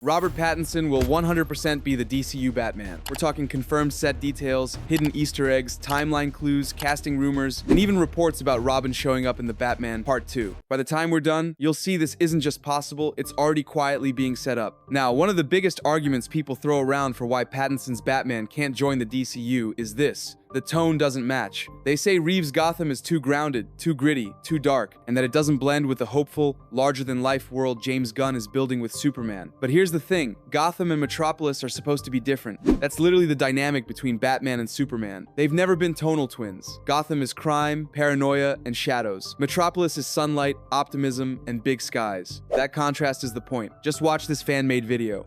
Robert Pattinson will 100% be the DCU Batman. We're talking confirmed set details, hidden Easter eggs, timeline clues, casting rumors, and even reports about Robin showing up in the Batman Part 2. By the time we're done, you'll see this isn't just possible, it's already quietly being set up. Now, one of the biggest arguments people throw around for why Pattinson's Batman can't join the DCU is this: the tone doesn't match. They say Reeves Gotham is too grounded, too gritty, too dark, and that it doesn't blend with the hopeful, larger-than-life world James Gunn is building with Superman. But here's the thing: Gotham and Metropolis are supposed to be different. That's literally the dynamic between Batman and Superman. They've never been tonal twins. Gotham is crime, paranoia, and shadows. Metropolis is sunlight, optimism, and big skies. That contrast is the point. Just watch this fan-made video.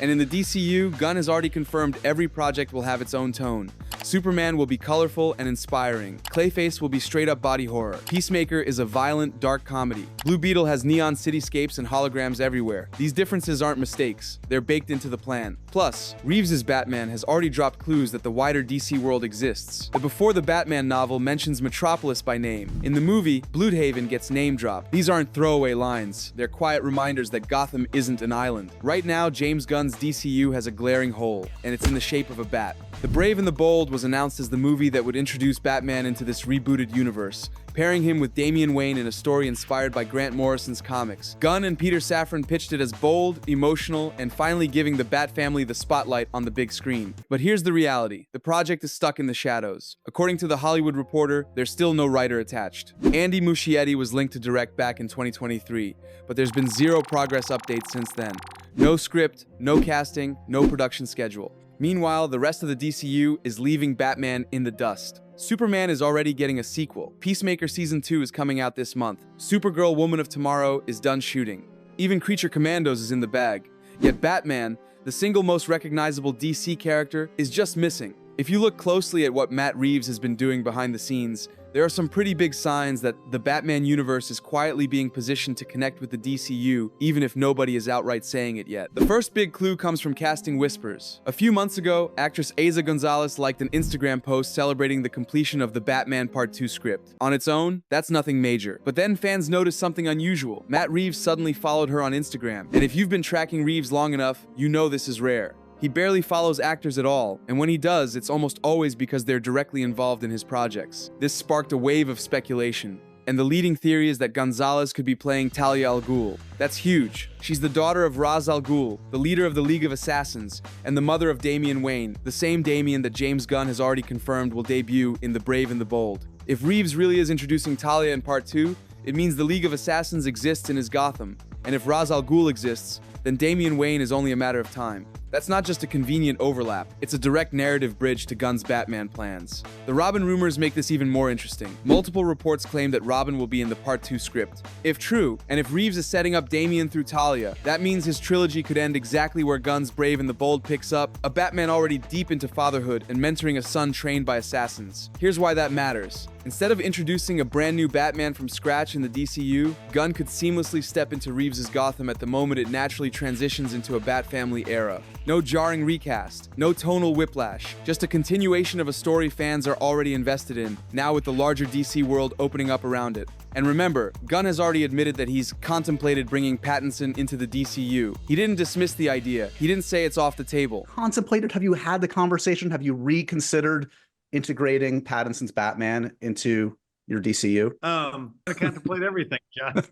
And in the DCU, Gunn has already confirmed every project will have its own tone. Superman will be colorful and inspiring. Clayface will be straight-up body horror. Peacemaker is a violent, dark comedy. Blue Beetle has neon cityscapes and holograms everywhere. These differences aren't mistakes. They're baked into the plan. Plus, Reeves' Batman has already dropped clues that the wider DC world exists. The Before the Batman novel mentions Metropolis by name. In the movie, Bloodhaven gets name-dropped. These aren't throwaway lines. They're quiet reminders that Gotham isn't an island. Right now, James Gunn's DCU has a glaring hole, and it's in the shape of a bat. The Brave and the Bold was announced as the movie that would introduce Batman into this rebooted universe, pairing him with Damian Wayne in a story inspired by Grant Morrison's comics. Gunn and Peter Safran pitched it as bold, emotional, and finally giving the Bat family the spotlight on the big screen. But here's the reality: the project is stuck in the shadows. According to The Hollywood Reporter, there's still no writer attached. Andy Muschietti was linked to direct back in 2023, but there's been zero progress updates since then. No script, no casting, no production schedule. Meanwhile, the rest of the DCU is leaving Batman in the dust. Superman is already getting a sequel. Peacemaker Season 2 is coming out this month. Supergirl Woman of Tomorrow is done shooting. Even Creature Commandos is in the bag. Yet Batman, the single most recognizable DC character, is just missing. If you look closely at what Matt Reeves has been doing behind the scenes, there are some pretty big signs that the Batman universe is quietly being positioned to connect with the DCU, even if nobody is outright saying it yet. The first big clue comes from casting whispers. A few months ago, actress Eiza Gonzalez liked an Instagram post celebrating the completion of the Batman Part 2 script. On its own, that's nothing major. But then fans noticed something unusual. Matt Reeves suddenly followed her on Instagram. And if you've been tracking Reeves long enough, you know this is rare. He barely follows actors at all, and when he does, it's almost always because they're directly involved in his projects. This sparked a wave of speculation, and the leading theory is that Gonzalez could be playing Talia al Ghul. That's huge. She's the daughter of Ra's al Ghul, the leader of the League of Assassins, and the mother of Damian Wayne, the same Damian that James Gunn has already confirmed will debut in The Brave and the Bold. If Reeves really is introducing Talia in Part 2, it means the League of Assassins exists in his Gotham, and if Ra's al Ghul exists, then Damian Wayne is only a matter of time. That's not just a convenient overlap, it's a direct narrative bridge to Gunn's Batman plans. The Robin rumors make this even more interesting. Multiple reports claim that Robin will be in the Part 2 script. If true, and if Reeves is setting up Damian through Talia, that means his trilogy could end exactly where Gunn's Brave and the Bold picks up, a Batman already deep into fatherhood and mentoring a son trained by assassins. Here's why that matters. Instead of introducing a brand new Batman from scratch in the DCU, Gunn could seamlessly step into Reeves' Gotham at the moment it naturally transitions into a Bat family era. No jarring recast, no tonal whiplash, just a continuation of a story fans are already invested in, now with the larger DC world opening up around it. And remember, Gunn has already admitted that he's contemplated bringing Pattinson into the DCU. He didn't dismiss the idea. He didn't say it's off the table. Contemplated? Have you had the conversation? Have you reconsidered integrating Pattinson's Batman into your DCU? I contemplate everything, John.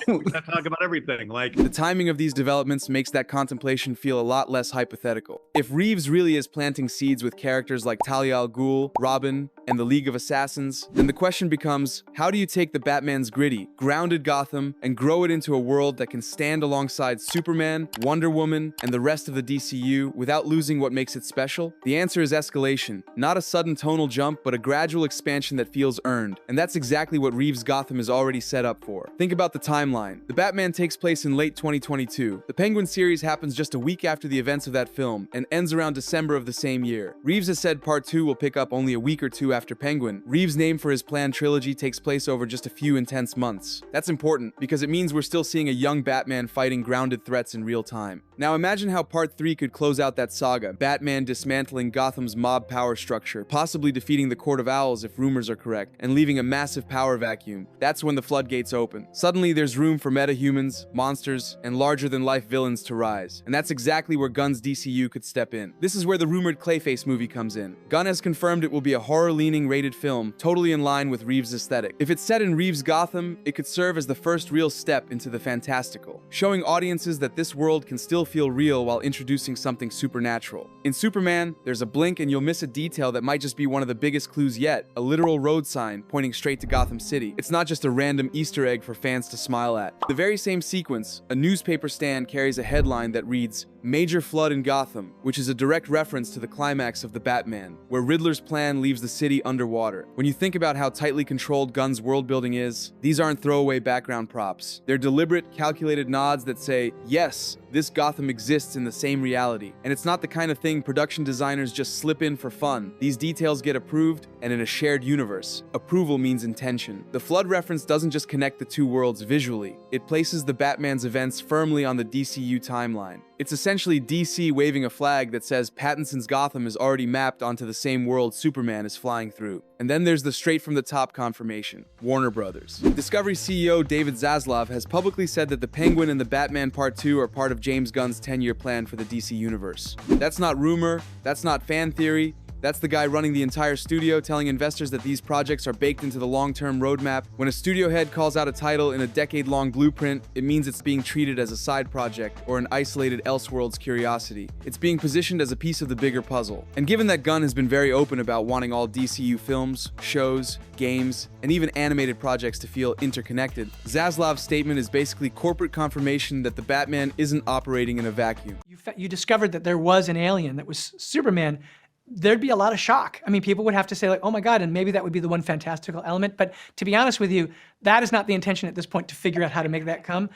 We gotta talk about everything. The timing of these developments makes that contemplation feel a lot less hypothetical. If Reeves really is planting seeds with characters like Talia al Ghul, Robin, and the League of Assassins, then the question becomes, how do you take the Batman's gritty, grounded Gotham and grow it into a world that can stand alongside Superman, Wonder Woman, and the rest of the DCU without losing what makes it special? The answer is escalation. Not a sudden tonal jump, but a gradual expansion that feels earned. And And that's exactly what Reeves Gotham is already set up for. Think about the timeline. The Batman takes place in late 2022. The Penguin series happens just a week after the events of that film and ends around December of the same year. Reeves has said Part 2 will pick up only a week or two after Penguin. Reeves' name for his planned trilogy takes place over just a few intense months. That's important because it means we're still seeing a young Batman fighting grounded threats in real time. Now imagine how Part 3 could close out that saga, Batman dismantling Gotham's mob power structure, possibly defeating the Court of Owls if rumors are correct, and leaving a massive power vacuum. That's when the floodgates open. Suddenly there's room for metahumans, monsters, and larger-than-life villains to rise. And that's exactly where Gunn's DCU could step in. This is where the rumored Clayface movie comes in. Gunn has confirmed it will be a horror-leaning rated film, totally in line with Reeves' aesthetic. If it's set in Reeves Gotham, it could serve as the first real step into the fantastical, showing audiences that this world can still feel real while introducing something supernatural. In Superman, there's a blink and you'll miss a detail that might just be one of the biggest clues yet, a literal road sign pointing straight to Gotham City. It's not just a random Easter egg for fans to smile at. The very same sequence, a newspaper stand carries a headline that reads, "Major Flood in Gotham," which is a direct reference to the climax of The Batman, where Riddler's plan leaves the city underwater. When you think about how tightly controlled Gunn's world building is, these aren't throwaway background props. They're deliberate, calculated nods that say, yes, this Gotham exists in the same reality. And it's not the kind of thing production designers just slip in for fun. These details get approved, and in a shared universe, approval means intention. The Flood reference doesn't just connect the two worlds visually, it places the Batman's events firmly on the DCU timeline. It's essentially DC waving a flag that says Pattinson's Gotham is already mapped onto the same world Superman is flying through. And then there's the straight-from-the-top confirmation, Warner Brothers. Discovery CEO David Zaslav has publicly said that The Penguin and The Batman Part 2 are part of James Gunn's 10-year plan for the DC Universe. That's not rumor, that's not fan theory, that's the guy running the entire studio telling investors that these projects are baked into the long-term roadmap. When a studio head calls out a title in a decade-long blueprint, it means it's being treated as a side project or an isolated Elseworlds curiosity. It's being positioned as a piece of the bigger puzzle. And given that Gunn has been very open about wanting all DCU films, shows, games, and even animated projects to feel interconnected, Zaslav's statement is basically corporate confirmation that the Batman isn't operating in a vacuum. You discovered that there was an alien that was Superman. There'd be a lot of shock. I mean, people would have to say like, oh my God, and maybe that would be the one fantastical element. But to be honest with you, that is not the intention at this point, to figure out how to make that come.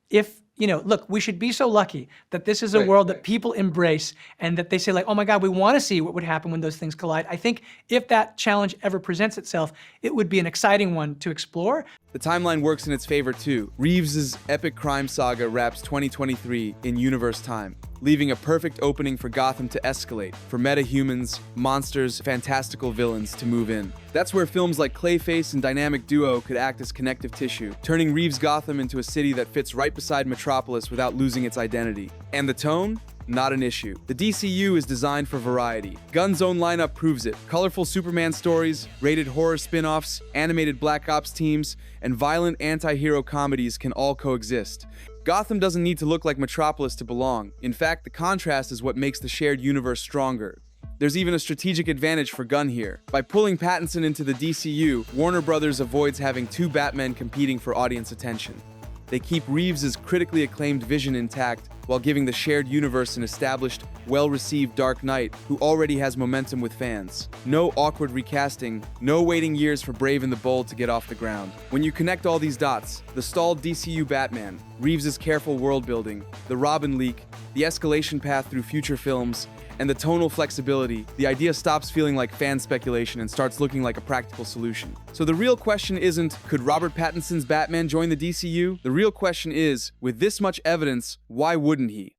If, look, we should be so lucky that this is a world that people embrace and that they say like, oh my God, we want to see what would happen when those things collide. I think if that challenge ever presents itself, it would be an exciting one to explore. The timeline works in its favor too. Reeves' epic crime saga wraps 2023 in universe time, leaving a perfect opening for Gotham to escalate, for metahumans, monsters, fantastical villains to move in. That's where films like Clayface and Dynamic Duo could act as connective tissue, turning Reeves' Gotham into a city that fits right beside Metropolis without losing its identity. And the tone? Not an issue. The DCU is designed for variety. Gunn's own lineup proves it. Colorful Superman stories, rated horror spin-offs, animated Black Ops teams, and violent anti-hero comedies can all coexist. Gotham doesn't need to look like Metropolis to belong. In fact, the contrast is what makes the shared universe stronger. There's even a strategic advantage for Gunn here. By pulling Pattinson into the DCU, Warner Brothers avoids having two Batmen competing for audience attention. They keep Reeves' critically acclaimed vision intact while giving the shared universe an established, well-received Dark Knight who already has momentum with fans. No awkward recasting, no waiting years for Brave and the Bold to get off the ground. When you connect all these dots, the stalled DCU Batman, Reeves' careful world building, the Robin leak, the escalation path through future films, and the tonal flexibility, the idea stops feeling like fan speculation and starts looking like a practical solution. So the real question isn't, could Robert Pattinson's Batman join the DCU? The real question is, with this much evidence, why wouldn't he?